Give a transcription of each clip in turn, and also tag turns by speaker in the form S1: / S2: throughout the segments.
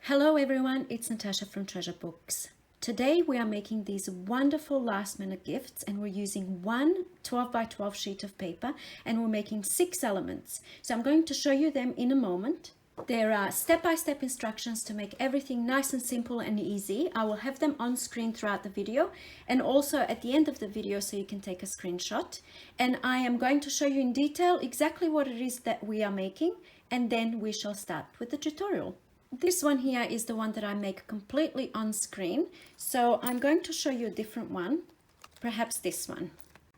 S1: Hello everyone, it's Natasha from Treasure Books. Today we are making these wonderful last minute gifts and we're using one 12 by 12 sheet of paper and we're making 6 elements. So I'm going to show you them in a moment. There are step-by-step instructions to make everything nice and simple and easy. I will have them on screen throughout the video and also at the end of the video so you can take a screenshot. And I am going to show you in detail exactly what it is that we are making and then we shall start with the tutorial. This one here is the one that I make completely on screen. So I'm going to show you a different one, perhaps this one.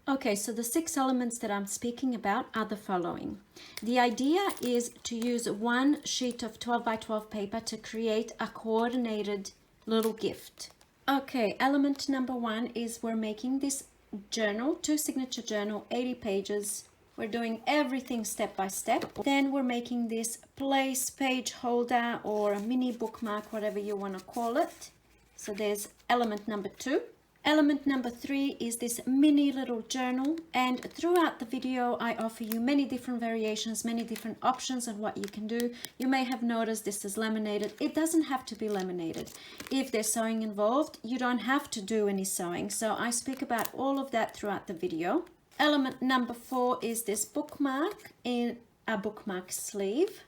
S1: Okay, so the 6 elements that I'm speaking about are the following. The idea is to use one sheet of 12 by 12 paper to create a coordinated little gift. Okay, element number 1 is we're making this journal, 2 signature journal, 80 pages. We're doing everything step by step. Then we're making this place page holder or a mini bookmark, whatever you want to call it. So there's element number 2. Element number 3 is this mini little journal, and throughout the video I offer you many different variations, many different options on what you can do. You may have noticed this is laminated. It doesn't have to be laminated. If there's sewing involved, you don't have to do any sewing. So I speak about all of that throughout the video. Element number 4 is this bookmark in a bookmark sleeve.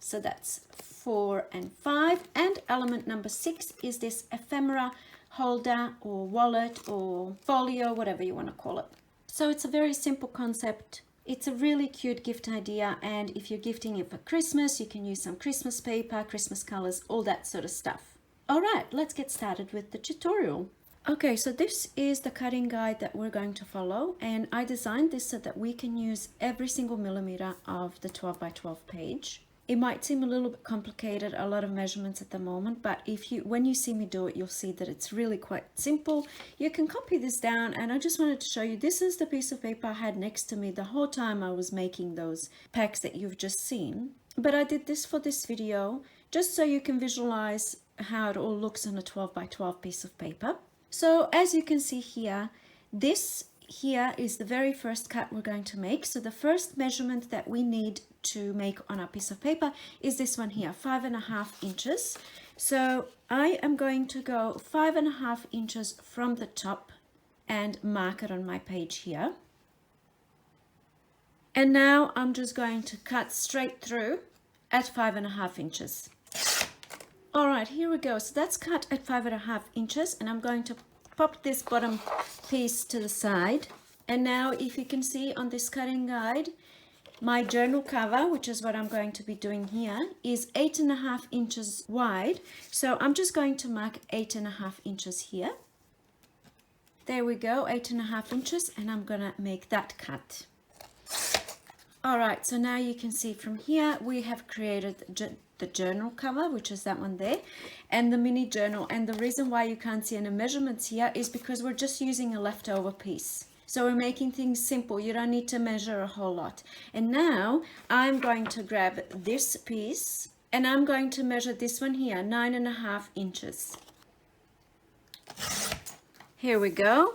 S1: So that's 4 and 5. And element number 6 is this ephemera holder or wallet or folio, whatever you want to call it. So it's a very simple concept. It's a really cute gift idea, and if you're gifting it for Christmas, you can use some Christmas paper, Christmas colors, all that sort of stuff. All right, let's get started with the tutorial. Okay, so this is the cutting guide that we're going to follow, and I designed this so that we can use every single millimeter of the 12 by 12 page. It might seem a little bit complicated, a lot of measurements at the moment, but when you see me do it, you'll see that it's really quite simple. You can copy this down, and I just wanted to show you, this is the piece of paper I had next to me the whole time I was making those packs that you've just seen. But I did this for this video, just so you can visualize how it all looks on a 12 by 12 piece of paper. So as you can see here, this here is the very first cut we're going to make. So the first measurement that we need to make on our piece of paper is this one here, 5.5 inches. So I am going to go 5.5 inches from the top and mark it on my page here. And now I'm just going to cut straight through at 5.5 inches. All right, here we go. So that's cut at 5.5 inches, and I'm going to pop this bottom piece to the side. And now if you can see on this cutting guide, my journal cover, which is what I'm going to be doing here, is 8.5 inches wide. So I'm just going to mark 8.5 inches here. There we go, 8.5 inches, and I'm gonna make that cut. All right, so now you can see from here we have created the journal cover, which is that one there, and the mini journal. And the reason why you can't see any measurements here is because we're just using a leftover piece. So we're making things simple. You don't need to measure a whole lot. And now I'm going to grab this piece and I'm going to measure this one here, 9.5 inches. Here we go.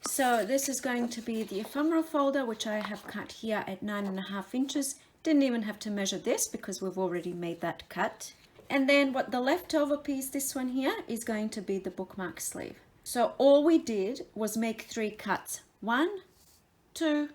S1: So this is going to be the ephemera folder, which I have cut here at 9.5 inches. Didn't even have to measure this because we've already made that cut. And then what the leftover piece, this one here, is going to be the bookmark sleeve. So all we did was make 3 cuts. 1, 2,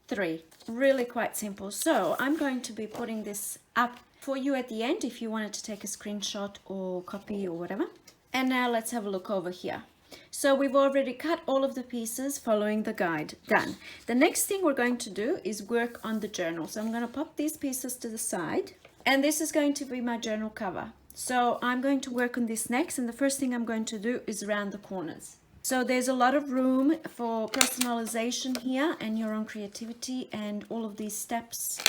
S1: 3. Really quite simple. So I'm going to be putting this up for you at the end if you wanted to take a screenshot or copy or whatever. And now let's have a look over here. So we've already cut all of the pieces following the guide. Done. The next thing we're going to do is work on the journal. So I'm going to pop these pieces to the side, and this is going to be my journal cover. So I'm going to work on this next, and the first thing I'm going to do is round the corners. So there's a lot of room for personalization here and your own creativity, and all of these steps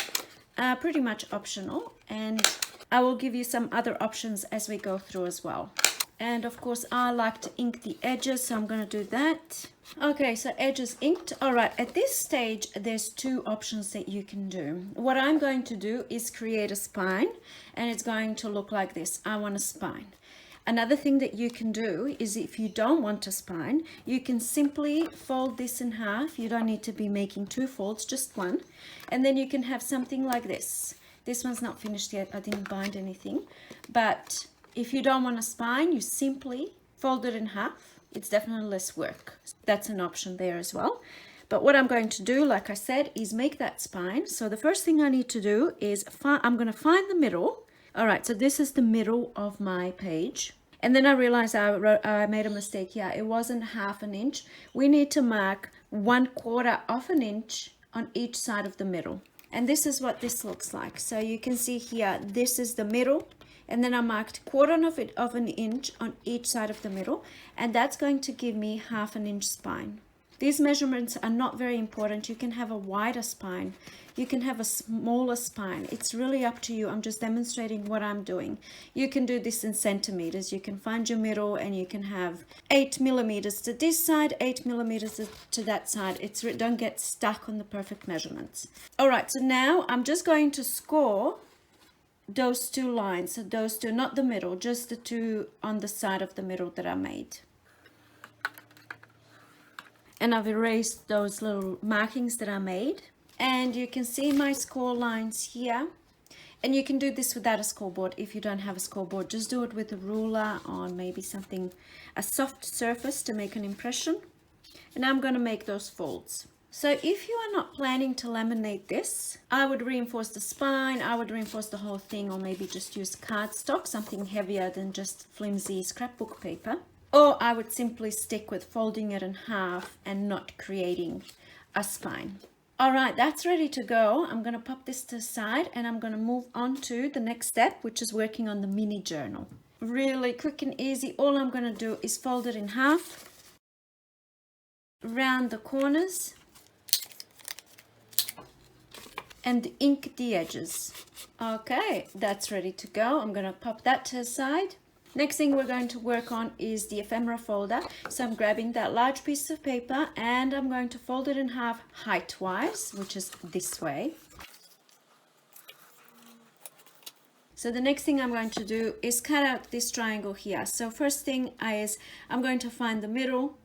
S1: are pretty much optional, and I will give you some other options as we go through as well. And of course I like to ink the edges, so I'm going to do that. Okay, so edges inked. All right, at this stage there's 2 options that you can do. What I'm going to do is create a spine, and it's going to look like this. I want a spine. Another thing that you can do is, if you don't want a spine, you can simply fold this in half. You don't need to be making 2 folds, just one. And then you can have something like this. This one's not finished yet. I didn't bind anything, but If you don't want a spine, you simply fold it in half. It's definitely less work. That's an option there as well. But what I'm going to do, like I said, is make that spine. So the first thing I need to do is I'm going to find the middle. All right, so this is the middle of my page. And then I realized I made a mistake here. It wasn't ½ an inch. We need to mark 1/4 of an inch on each side of the middle. And this is what this looks like. So you can see here, this is the middle. And then I marked 1/4 of an inch on each side of the middle. And that's going to give me ½ an inch spine. These measurements are not very important. You can have a wider spine. You can have a smaller spine. It's really up to you. I'm just demonstrating what I'm doing. You can do this in centimeters. You can find your middle and you can have 8 millimeters to this side, 8 millimeters to that side. Don't get stuck on the perfect measurements. All right, so now I'm just going to score those two lines. So those two, not the middle, just the two on the side of the middle that I made. And I've erased those little markings that I made. And you can see my score lines here. And you can do this without a scoreboard if you don't have a scoreboard. Just do it with a ruler on maybe something, a soft surface to make an impression. And I'm going to make those folds. So if you are not planning to laminate this, I would reinforce the spine, I would reinforce the whole thing, or maybe just use cardstock, something heavier than just flimsy scrapbook paper. Or I would simply stick with folding it in half and not creating a spine. All right, that's ready to go. I'm going to pop this to the side and I'm going to move on to the next step, which is working on the mini journal. Really quick and easy. All I'm going to do is fold it in half, round the corners, and ink the edges. Okay, that's ready to go. I'm going to pop that to the side. Next thing we're going to work on is the ephemera folder. So I'm grabbing that large piece of paper and I'm going to fold it in half height-wise, which is this way. So the next thing I'm going to do is cut out this triangle here. So first thing is I'm going to find the middle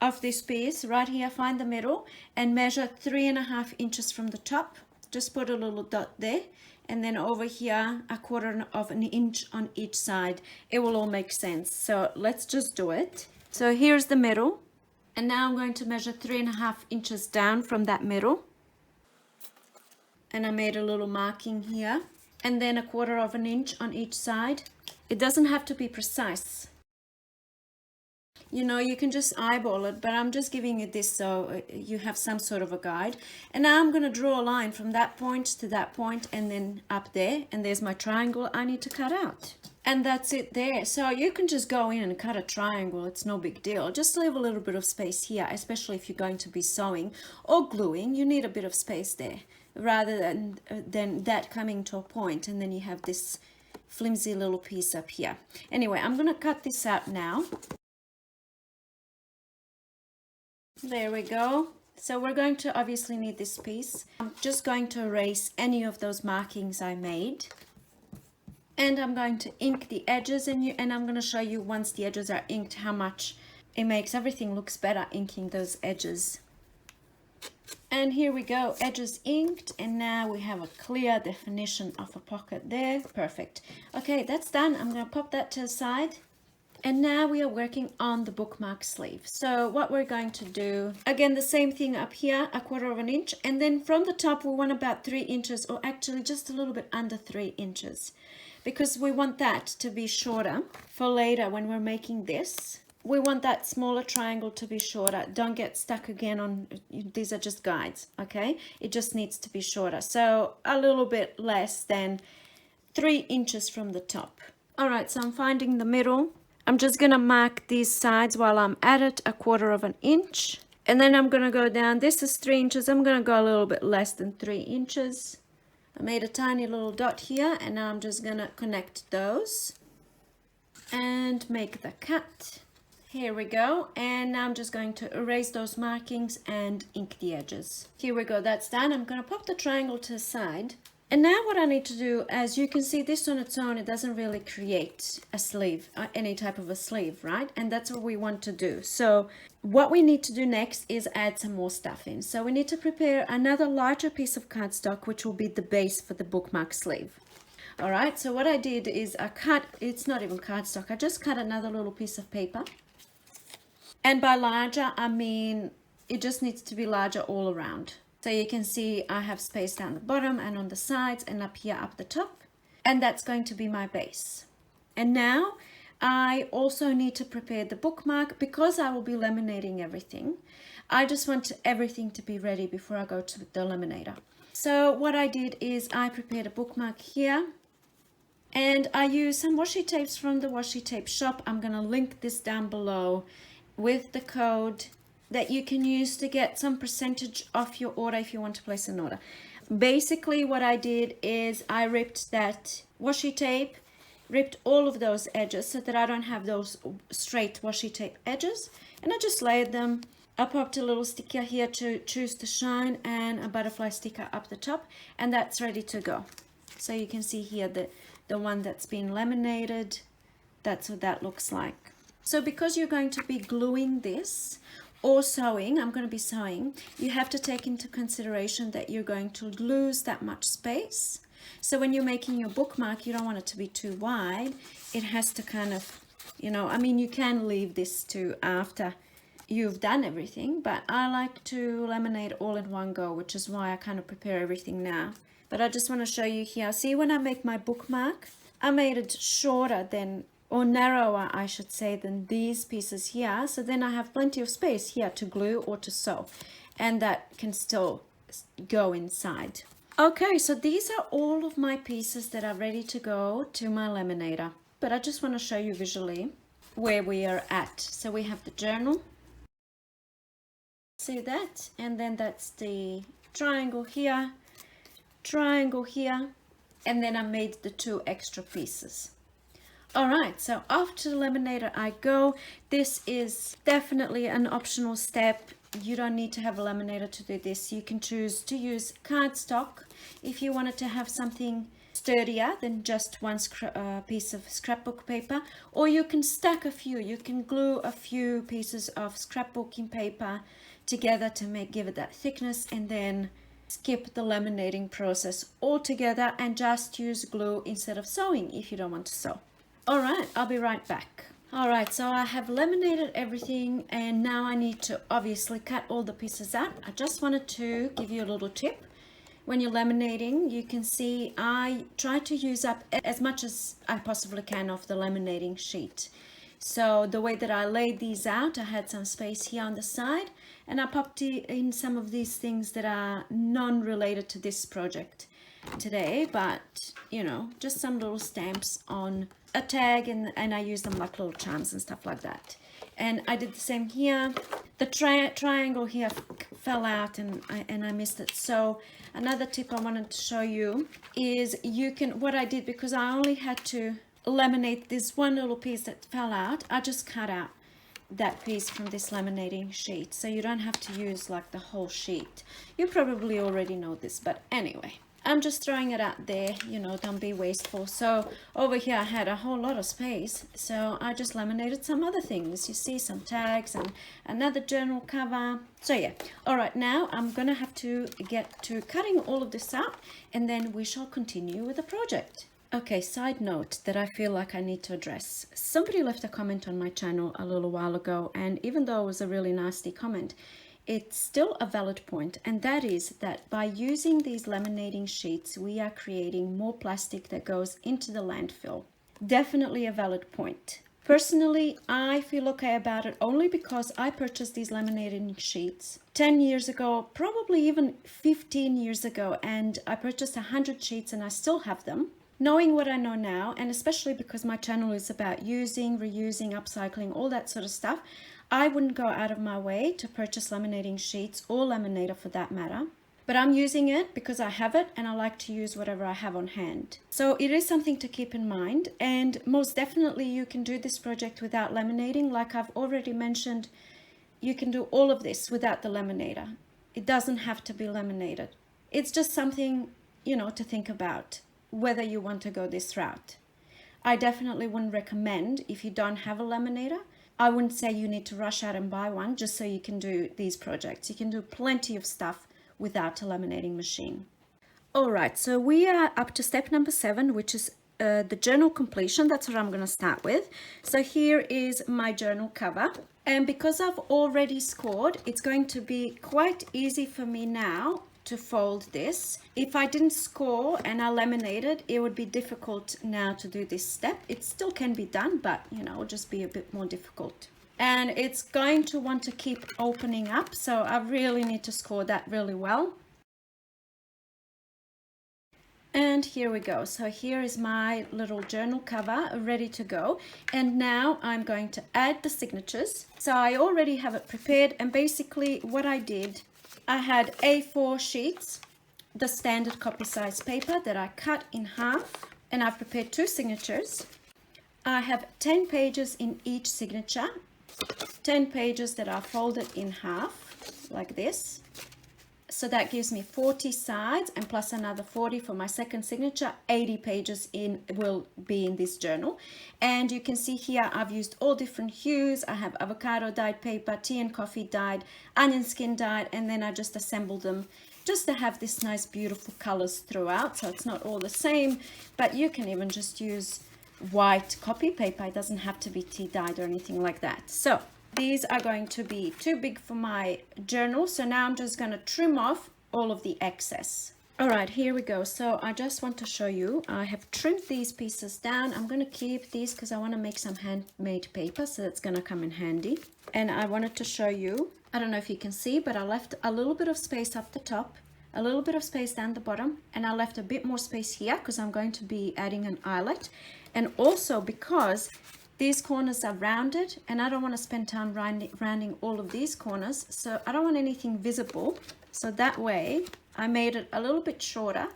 S1: of this piece right here, find the middle and measure 3.5 inches from the top. Just put a little dot there. And then over here, 1/4 of an inch on each side. It will all make sense. So let's just do it. So here's the middle. And now I'm going to measure 3.5 inches down from that middle. And I made a little marking here. And then 1/4 of an inch on each side. It doesn't have to be precise. You know, you can just eyeball it, but I'm just giving you this so you have some sort of a guide. And now I'm going to draw a line from that point to that point and then up there. And there's my triangle I need to cut out. And that's it there. So you can just go in and cut a triangle. It's no big deal. Just leave a little bit of space here, especially if you're going to be sewing or gluing. You need a bit of space there rather than that coming to a point and then you have this flimsy little piece up here. Anyway, I'm going to cut this out now. There we go. So we're going to obviously need this piece. I'm just going to erase any of those markings I made. And I'm going to ink the edges and I'm going to show you once the edges are inked how much it makes everything looks better inking those edges. And here we go, edges inked, and now we have a clear definition of a pocket there. Perfect. Okay, that's done. I'm going to pop that to the side. And now we are working on the bookmark sleeve. So what we're going to do, again, the same thing up here, 1/4 of an inch. And then from the top, we want about 3 inches, or actually just a little bit under 3 inches. Because we want that to be shorter for later when we're making this. We want that smaller triangle to be shorter. Don't get stuck again on, these are just guides, okay? It just needs to be shorter. So a little bit less than 3 inches from the top. All right, so I'm finding the middle. I'm just going to mark these sides while I'm at it, 1/4 of an inch. And then I'm going to go down. This is 3 inches. I'm going to go a little bit less than 3 inches. I made a tiny little dot here, and now I'm just going to connect those and make the cut. Here we go. And now I'm just going to erase those markings and ink the edges. Here we go. That's done. I'm going to pop the triangle to the side. And now what I need to do, as you can see, this on its own, it doesn't really create a sleeve, any type of a sleeve, right? And that's what we want to do. So what we need to do next is add some more stuff in. So we need to prepare another larger piece of cardstock, which will be the base for the bookmark sleeve. All right, so what I did is I cut, it's not even cardstock, I just cut another little piece of paper. And by larger, I mean it just needs to be larger all around. So you can see I have space down the bottom and on the sides and up here up the top. And that's going to be my base. And now I also need to prepare the bookmark because I will be laminating everything. I just want everything to be ready before I go to the laminator. So what I did is I prepared a bookmark here. And I use some washi tapes from the washi tape shop. I'm going to link this down below with the code that you can use to get some percentage off your order if you want to place an order. Basically what I did is I ripped that washi tape, ripped all of those edges so that I don't have those straight washi tape edges, and I just layered them. I popped a little sticker here to choose to shine and a butterfly sticker up the top, and that's ready to go. So you can see here the one that's been laminated, that's what that looks like. So because you're going to be gluing this or sewing, I'm going to be sewing, you have to take into consideration that you're going to lose that much space. So when you're making your bookmark, you don't want it to be too wide. It has to kind of, you know, I mean, you can leave this to after you've done everything, but I like to laminate all in one go, which is why I kind of prepare everything now. But I just want to show you here. See, when I make my bookmark, I made it shorter than, or narrower, I should say, than these pieces here. So then I have plenty of space here to glue or to sew, and that can still go inside. Okay, so these are all of my pieces that are ready to go to my laminator. But I just want to show you visually where we are at. So we have the journal. See that? And then that's the triangle here, and then I made the two extra pieces. All right, so after the laminator I go. This is definitely an optional step. You don't need to have a laminator to do this. You can choose to use cardstock if you wanted to have something sturdier than just one piece of scrapbook paper, or you can stack a few. You can glue a few pieces of scrapbooking paper together to give it that thickness, and then skip the laminating process altogether and just use glue instead of sewing if you don't want to sew. All right, I'll be right back. All right, so I have laminated everything, and now I need to obviously cut all the pieces out. I just wanted to give you a little tip. When you're laminating, you can see I try to use up as much as I possibly can of the laminating sheet. So the way that I laid these out, I had some space here on the side, and I popped in some of these things that are non-related to this project today, but you know, just some little stamps on a tag, and I use them like little charms and stuff like that. And I did the same here. The triangle here fell out, and I missed it. So another tip I wanted to show you is you can, what I did, because I only had to laminate this one little piece that fell out, I just cut out that piece from this laminating sheet, so you don't have to use like the whole sheet. You probably already know this, but anyway, I'm just throwing it out there, you know, don't be wasteful. So over here I had a whole lot of space, so I just laminated some other things. You see, some tags and another journal cover. So yeah, all right, now I'm gonna have to get to cutting all of this out, and then we shall continue with the project. Okay, side note that I feel like I need to address. Somebody left a comment on my channel a little while ago, and even though it was a really nasty comment, it's still a valid point, and that is that by using these laminating sheets, we are creating more plastic that goes into the landfill. Definitely a valid point. Personally, I feel okay about it only because I purchased these laminating sheets 10 years ago, probably even 15 years ago, and I purchased 100 sheets and I still have them. Knowing what I know now, and especially because my channel is about using, reusing, upcycling, all that sort of stuff, I wouldn't go out of my way to purchase laminating sheets or laminator for that matter. But I'm using it because I have it, and I like to use whatever I have on hand. So it is something to keep in mind, and most definitely you can do this project without laminating. Like I've already mentioned, you can do all of this without the laminator. It doesn't have to be laminated. It's just something, you know, to think about whether you want to go this route. I definitely wouldn't recommend, if you don't have a laminator, I wouldn't say you need to rush out and buy one just so you can do these projects. You can do plenty of stuff without a laminating machine. All right, so we are up to step number 7, which is the journal completion. That's what I'm going to start with. So here is my journal cover. And because I've already scored, it's going to be quite easy for me now to fold this. If I didn't score and I laminated, it would be difficult now to do this step. It still can be done, but you know, it'll just be a bit more difficult. And it's going to want to keep opening up, so I really need to score that really well. And here we go. So here is my little journal cover ready to go. And now I'm going to add the signatures. So I already have it prepared, and basically what I did, I had A4 sheets, the standard copy size paper that I cut in half, and I've prepared 2 signatures. I have 10 pages in each signature, 10 pages that are folded in half like this. So that gives me 40 sides, and plus another 40 for my second signature. 80 pages will be in this journal. And you can see here I've used all different hues. I have avocado dyed paper, tea and coffee dyed, onion skin dyed, and then I just assemble them just to have this nice beautiful colors throughout. So it's not all the same, but you can even just use white copy paper. It doesn't have to be tea dyed or anything like that. So these are going to be too big for my journal, so now I'm just going to trim off all of the excess. All right, here we go. So I just want to show you, I have trimmed these pieces down. I'm going to keep these because I want to make some handmade paper, so that's going to come in handy. And I wanted to show you, I don't know if you can see, but I left a little bit of space up the top, a little bit of space down the bottom, and I left a bit more space here because I'm going to be adding an eyelet. And also because these corners are rounded, and I don't want to spend time rounding all of these corners, so I don't want anything visible. So that way I made it a little bit shorter,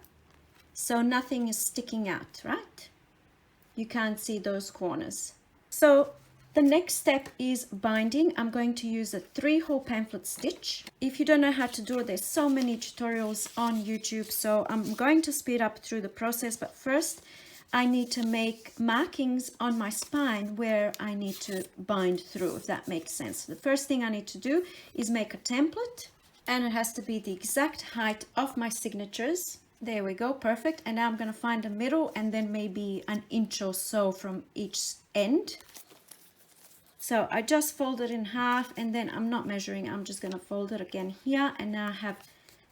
S1: so nothing is sticking out, right? You can't see those corners. So the next step is binding. I'm going to use a 3-hole pamphlet stitch. If you don't know how to do it, there's so many tutorials on YouTube, so I'm going to speed up through the process. But first I need to make markings on my spine where I need to bind through, if that makes sense. The first thing I need to do is make a template, and it has to be the exact height of my signatures. There we go, perfect. And now I'm going to find the middle, and then maybe an inch or so from each end. So I just fold it in half, and then I'm not measuring, I'm just going to fold it again here. And now I have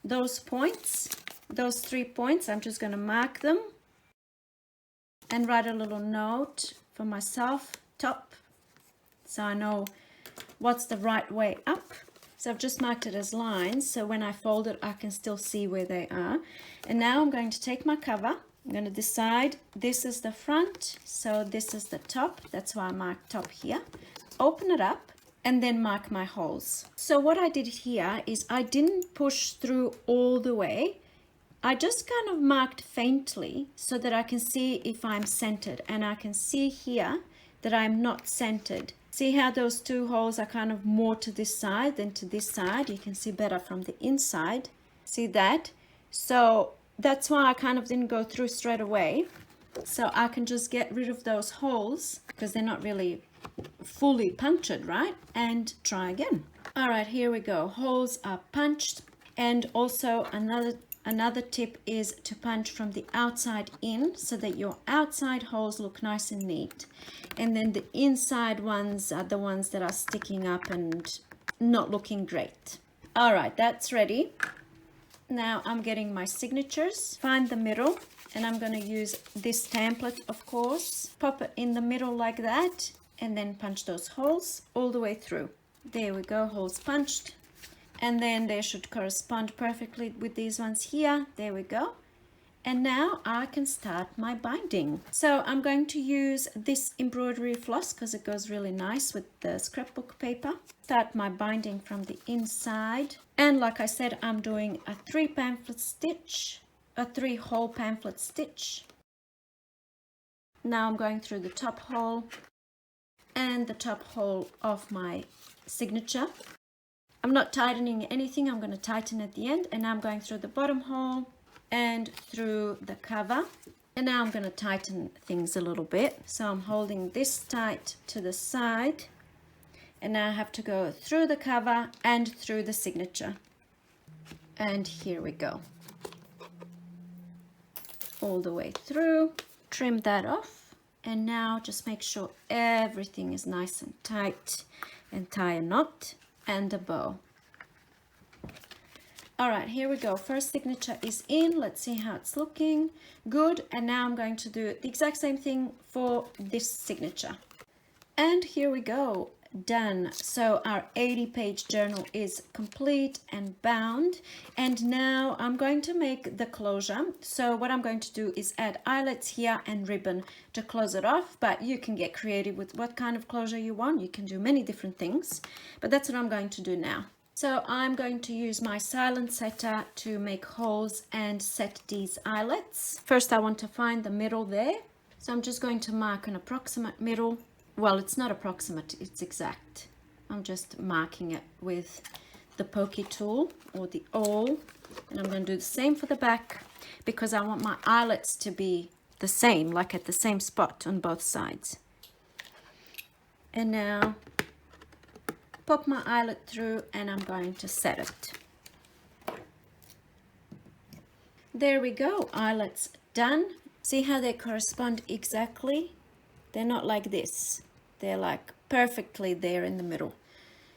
S1: those points, those 3 points, I'm just going to mark them and write a little note for myself, top, so I know what's the right way up. So I've just marked it as lines, so when I fold it I can still see where they are. And now I'm going to take my cover. I'm going to decide this is the front, so this is the top. That's why I marked top here. Open it up and then mark my holes. So what I did here is I didn't push through all the way. I just kind of marked faintly so that I can see if I'm centered, and I can see here that I'm not centered. See how those 2 holes are kind of more to this side than to this side? You can see better from the inside. See that? So that's why I kind of didn't go through straight away. So I can just get rid of those holes because they're not really fully punctured, right? And try again. All right, here we go. Holes are punched, and also another tip is to punch from the outside in so that your outside holes look nice and neat. And then the inside ones are the ones that are sticking up and not looking great. All right, that's ready. Now I'm getting my signatures, find the middle, and I'm going to use this template, of course. Pop it in the middle like that, and then punch those holes all the way through. There we go, holes punched. And then they should correspond perfectly with these ones here. There we go. And now I can start my binding. So I'm going to use this embroidery floss because it goes really nice with the scrapbook paper. Start my binding from the inside. And like I said, I'm doing a 3 pamphlet stitch, a 3-hole pamphlet stitch. Now I'm going through the top hole and the top hole of my signature. I'm not tightening anything, I'm going to tighten at the end. And now I'm going through the bottom hole and through the cover. And now I'm going to tighten things a little bit. So I'm holding this tight to the side. And now I have to go through the cover and through the signature. And here we go. all the way through, trim that off, and now just make sure everything is nice and tight, and tie a knot and a bow. All right, here we go. First signature is in. Let's see how it's looking. Good. And now I'm going to do the exact same thing for this signature. And here we go. Done. So our 80-page journal is complete and bound. And now I'm going to make the closure. So what I'm going to do is add eyelets here and ribbon to close it off. But you can get creative with what kind of closure you want. You can do many different things. But that's what I'm going to do now. So I'm going to use my silent setter to make holes and set these eyelets. First I want to find the middle there. So I'm just going to mark an approximate middle. Well, it's not approximate, it's exact. I'm just marking it with the pokey tool or the awl. And I'm going to do the same for the back because I want my eyelets to be the same, like at the same spot on both sides. And now pop my eyelet through and I'm going to set it. There we go, eyelets done. See how they correspond exactly? They're not like this. They're like perfectly there in the middle.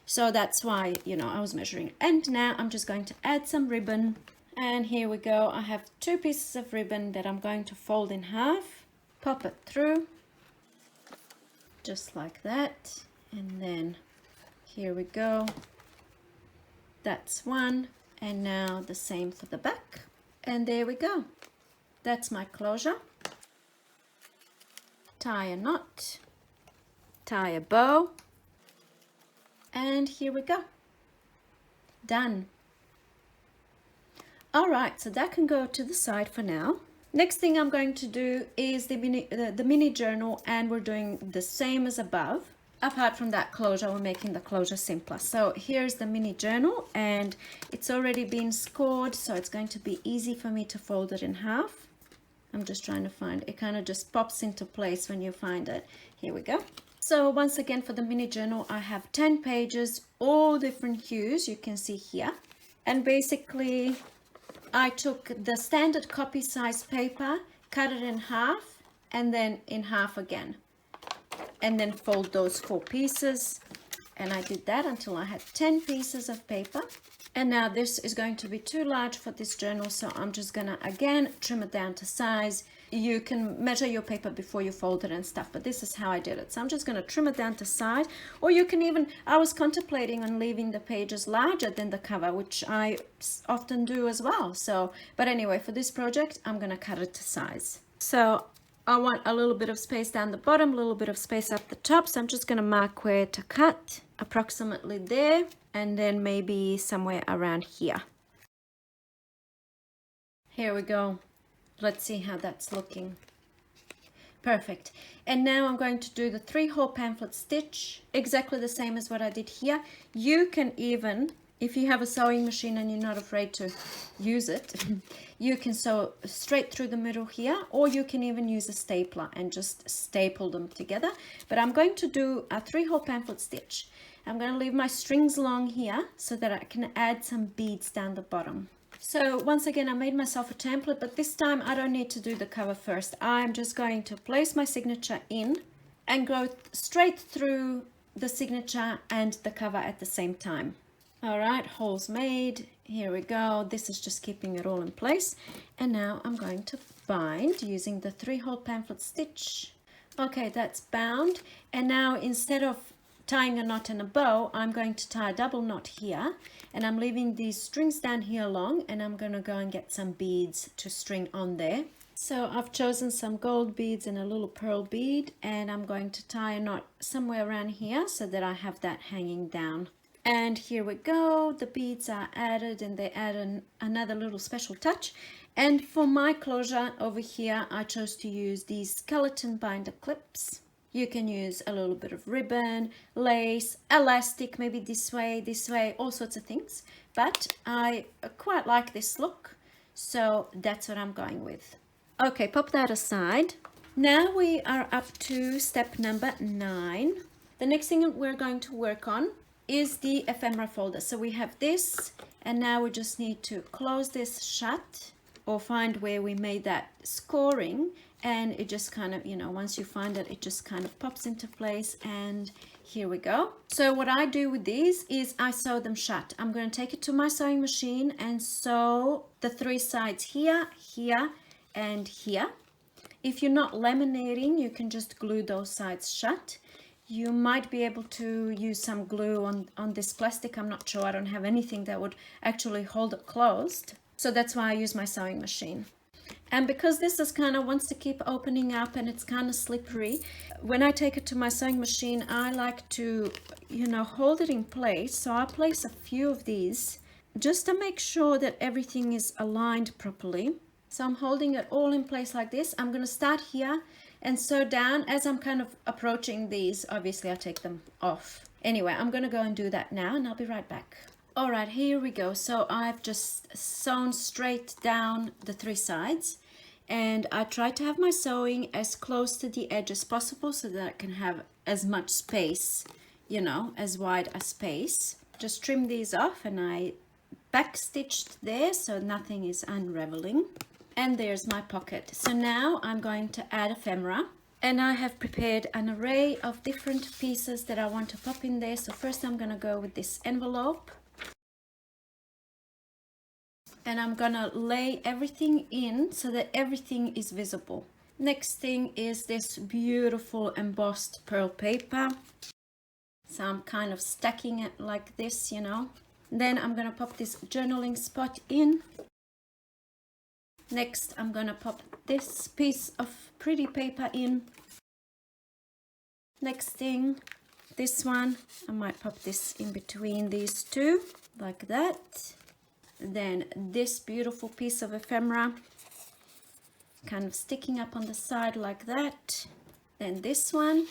S1: So that's why, you know, I was measuring. And now I'm just going to add some ribbon. And here we go. I have 2 pieces of ribbon that I'm going to fold in half. Pop it through. Just like that. And then here we go. That's one. And now the same for the back. And there we go. That's my closure. Tie a knot. Tie a bow. And here we go. Done. All right, so that can go to the side for now. Next thing I'm going to do is the mini journal, and we're doing the same as above. Apart from that closure, we're making the closure simpler. So here's the mini journal, and it's already been scored, so it's going to be easy for me to fold it in half. I'm just trying to find it. It kind of just pops into place when you find it. Here we go. So once again, for the mini journal, I have 10 pages, all different hues, you can see here. And basically, I took the standard copy size paper, cut it in half, and then in half again. And then fold those 4 pieces. And I did that until I had 10 pieces of paper. And now this is going to be too large for this journal, so I'm just gonna again trim it down to size. You can measure your paper before you fold it and stuff, but this is how I did it. So I'm just gonna trim it down to size, or you can even, I was contemplating on leaving the pages larger than the cover, which I often do as well. So, but anyway, for this project, I'm gonna cut it to size. So I want a little bit of space down the bottom, a little bit of space up the top. So I'm just gonna mark where to cut, approximately there, and then maybe somewhere around here. Here we go. Let's see how that's looking. Perfect. And now I'm going to do the 3-hole pamphlet stitch, exactly the same as what I did here. You can even, if you have a sewing machine and you're not afraid to use it, you can sew straight through the middle here, or you can even use a stapler and just staple them together. But I'm going to do a 3-hole pamphlet stitch. I'm going to leave my strings long here so that I can add some beads down the bottom. So once again, I made myself a template, but this time I don't need to do the cover first. I'm just going to place my signature in and go straight through the signature and the cover at the same time. All right, holes made. Here we go. This is just keeping it all in place. And now I'm going to bind using the 3-hole pamphlet stitch. Okay, that's bound. And now instead of tying a knot and a bow, I'm going to tie a double knot here, and I'm leaving these strings down here long, and I'm going to go and get some beads to string on there. So I've chosen some gold beads and a little pearl bead, and I'm going to tie a knot somewhere around here so that I have that hanging down. And here we go, the beads are added, and they add another little special touch. And for my closure over here, I chose to use these skeleton binder clips. You can use a little bit of ribbon, lace, elastic, maybe this way, all sorts of things. But I quite like this look, so that's what I'm going with. Okay, pop that aside. Now we are up to step number 9. The next thing we're going to work on is the ephemera folder. So we have this, and now we just need to close this shut, or find where we made that scoring, and it just kind of, you know, once you find it, it just kind of pops into place. And here we go. So what I do with these is I sew them shut. I'm going to take it to my sewing machine and sew the 3 sides here, here, and here. If you're not laminating, you can just glue those sides shut. You might be able to use some glue on this plastic. I'm not sure. I don't have anything that would actually hold it closed. So that's why I use my sewing machine. And because this is kind of wants to keep opening up and it's kind of slippery, when I take it to my sewing machine, I like to, you know, hold it in place. So I'll place a few of these just to make sure that everything is aligned properly. So I'm holding it all in place like this. I'm going to start here and sew down. As I'm kind of approaching these, obviously I take them off. Anyway, I'm going to go and do that now, and I'll be right back. All right, here we go. So I've just sewn straight down the 3 sides, and I try to have my sewing as close to the edge as possible so that I can have as much space, you know, as wide a space. Just trim these off, and I backstitched there so nothing is unraveling. And there's my pocket. So now I'm going to add ephemera, and I have prepared an array of different pieces that I want to pop in there. So first I'm going to go with this envelope, and I'm going to lay everything in so that everything is visible. Next thing is this beautiful embossed pearl paper. So I'm kind of stacking it like this, you know. Then I'm going to pop this journaling spot in. Next, I'm going to pop this piece of pretty paper in. Next thing, this one, I might pop this in between these two, like that. Then this beautiful piece of ephemera, kind of sticking up on the side like that. Then this one.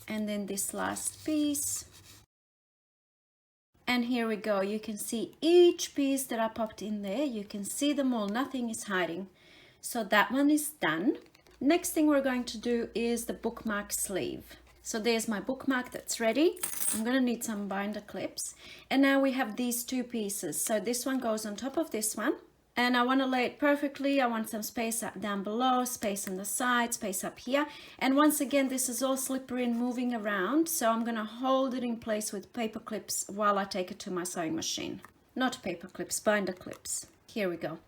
S1: And then this last piece. And here we go. You can see each piece that I popped in there. You can see them all. Nothing is hiding. So that one is done. Next thing we're going to do is the bookmark sleeve. So there's my bookmark that's ready. I'm going to need some binder clips. And now we have these 2 pieces. So this one goes on top of this one. And I want to lay it perfectly. I want some space up down below, space on the side, space up here. And once again, this is all slippery and moving around. So I'm going to hold it in place with paper clips while I take it to my sewing machine. Not paper clips, binder clips. Here we go.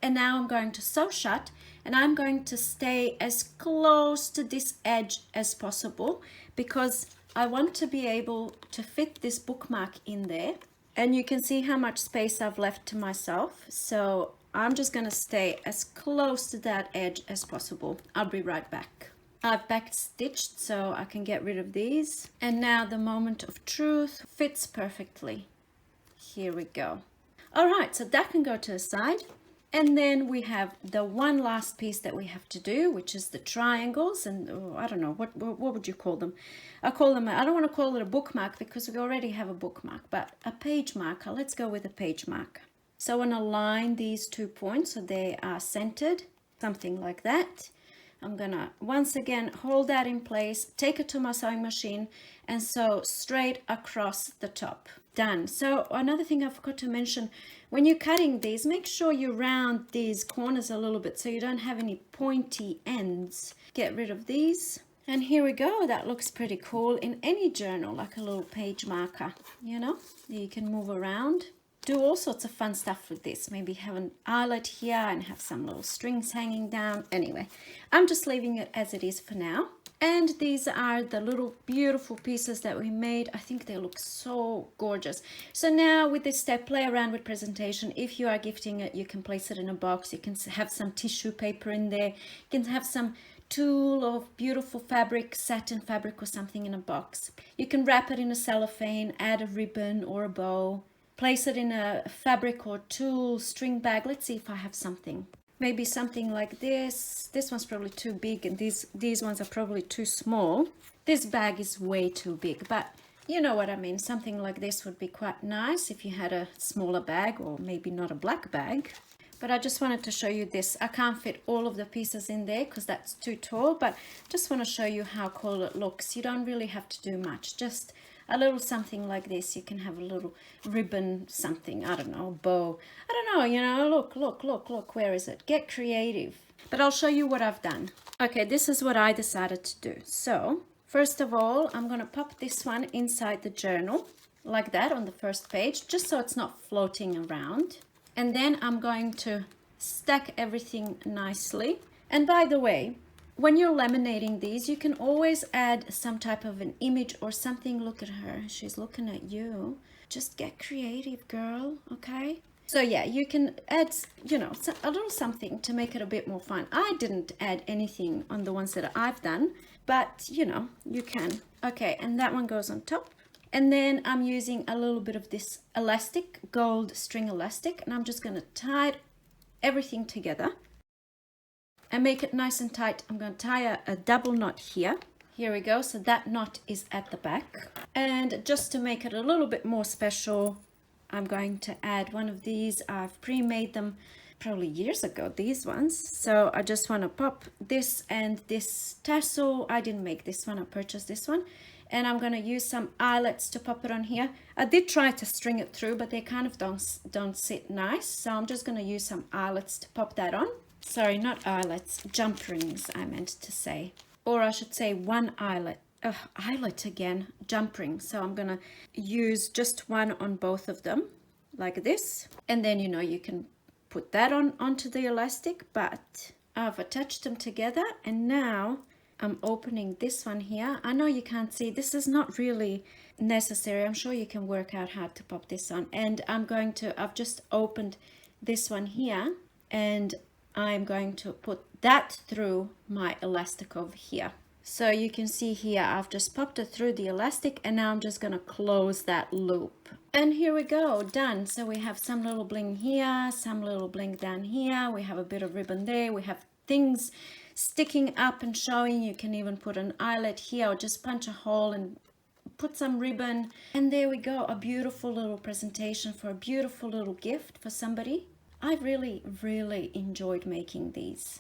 S1: And now I'm going to sew shut, and I'm going to stay as close to this edge as possible because I want to be able to fit this bookmark in there. And you can see how much space I've left to myself. So I'm just going to stay as close to that edge as possible. I'll be right back. I've back stitched so I can get rid of these. And now the moment of truth fits perfectly. Here we go. All right, so that can go to the side. And then we have the one last piece that we have to do, which is the triangles. And I don't know, what would you call them? I don't want to call it a bookmark because we already have a bookmark, but a page marker. Let's go with a page marker. So I want to line these 2 points so they are centered, something like that. I'm going to once again hold that in place, take it to my sewing machine, and sew straight across the top. Done. So another thing I forgot to mention, when you're cutting these, make sure you round these corners a little bit so you don't have any pointy ends. Get rid of these. And here we go. That looks pretty cool in any journal, like a little page marker, you know, you can move around. Do all sorts of fun stuff with this. Maybe have an eyelet here and have some little strings hanging down. Anyway, I'm just leaving it as it is for now. And these are the little beautiful pieces that we made. I think they look so gorgeous. So now with this step, play around with presentation. If you are gifting it, you can place it in a box. You can have some tissue paper in there. You can have some tulle or beautiful fabric, satin fabric or something in a box. You can wrap it in a cellophane, add a ribbon or a bow. Place it in a fabric or tulle string bag. Let's see if I have something. Maybe something like this. This one's probably too big, and these ones are probably too small. This bag is way too big, but you know what I mean. Something like this would be quite nice if you had a smaller bag, or maybe not a black bag. But I just wanted to show you this. I can't fit all of the pieces in there because that's too tall, but just want to show you how cool it looks. You don't really have to do much. Just a little something like this. You can have a little ribbon something, I don't know, bow, I don't know, you know. Look, where is it? Get creative. But I'll show you what I've done. Okay, this is what I decided to do. So first of all, I'm going to pop this one inside the journal like that on the first page, just so it's not floating around. And then I'm going to stack everything nicely. And by the way, when you're laminating these, you can always add some type of an image or something. Look at her, she's looking at you. Just get creative, girl, okay? So yeah, you can add, you know, a little something to make it a bit more fun. I didn't add anything on the ones that I've done, but you know, you can. Okay, and that one goes on top. And then I'm using a little bit of this elastic, gold string elastic, and I'm just going to tie everything together and make it nice and tight. I'm going to tie a double knot here. Here we go. So that knot is at the back. And just to make it a little bit more special, I'm going to add one of these. I've pre-made them probably years ago, these ones. So I just want to pop this and this tassel. I didn't make this one, I purchased this one. And I'm going to use some eyelets to pop it on here. I did try to string it through, but they kind of don't sit nice. So I'm just going to use some eyelets to pop that on. Sorry, not eyelets, jump rings, I meant to say. Or I should say one eyelet. Eyelet again, jump ring. So I'm going to use just one on both of them, like this. And then, you know, you can put that onto the elastic, but I've attached them together. And now I'm opening this one here. I know you can't see, this is not really necessary. I'm sure you can work out how to pop this on. And I've just opened this one here, and I'm going to put that through my elastic over here. So you can see here, I've just popped it through the elastic, and now I'm just going to close that loop. And here we go, done. So we have some little bling here, some little bling down here. We have a bit of ribbon there. We have things sticking up and showing. You can even put an eyelet here, or just punch a hole and put some ribbon. And there we go, a beautiful little presentation for a beautiful little gift for somebody. I really enjoyed making these.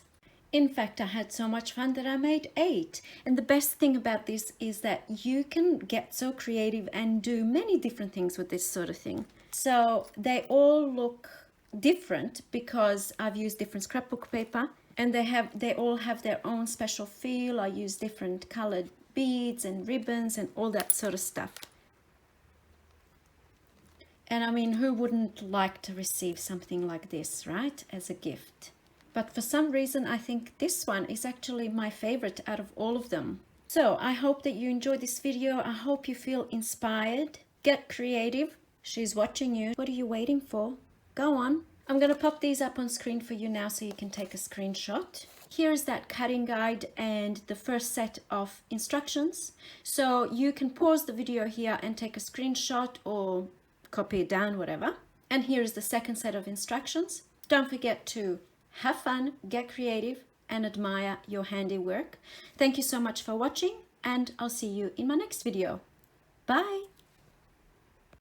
S1: In fact, I had so much fun that I made 8. And the best thing about this is that you can get so creative and do many different things with this sort of thing. So they all look different because I've used different scrapbook paper, and they all have their own special feel. I use different colored beads and ribbons and all that sort of stuff. And I mean, who wouldn't like to receive something like this, right, as a gift? But for some reason, I think this one is actually my favorite out of all of them. So I hope that you enjoyed this video. I hope you feel inspired. Get creative. She's watching you. What are you waiting for? Go on. I'm going to pop these up on screen for you now so you can take a screenshot. Here's that cutting guide and the first set of instructions. So you can pause the video here and take a screenshot or copy it down, whatever. And here's the second set of instructions. Don't forget to have fun, get creative, and admire your handiwork. Thank you so much for watching, and I'll see you in my next video. Bye!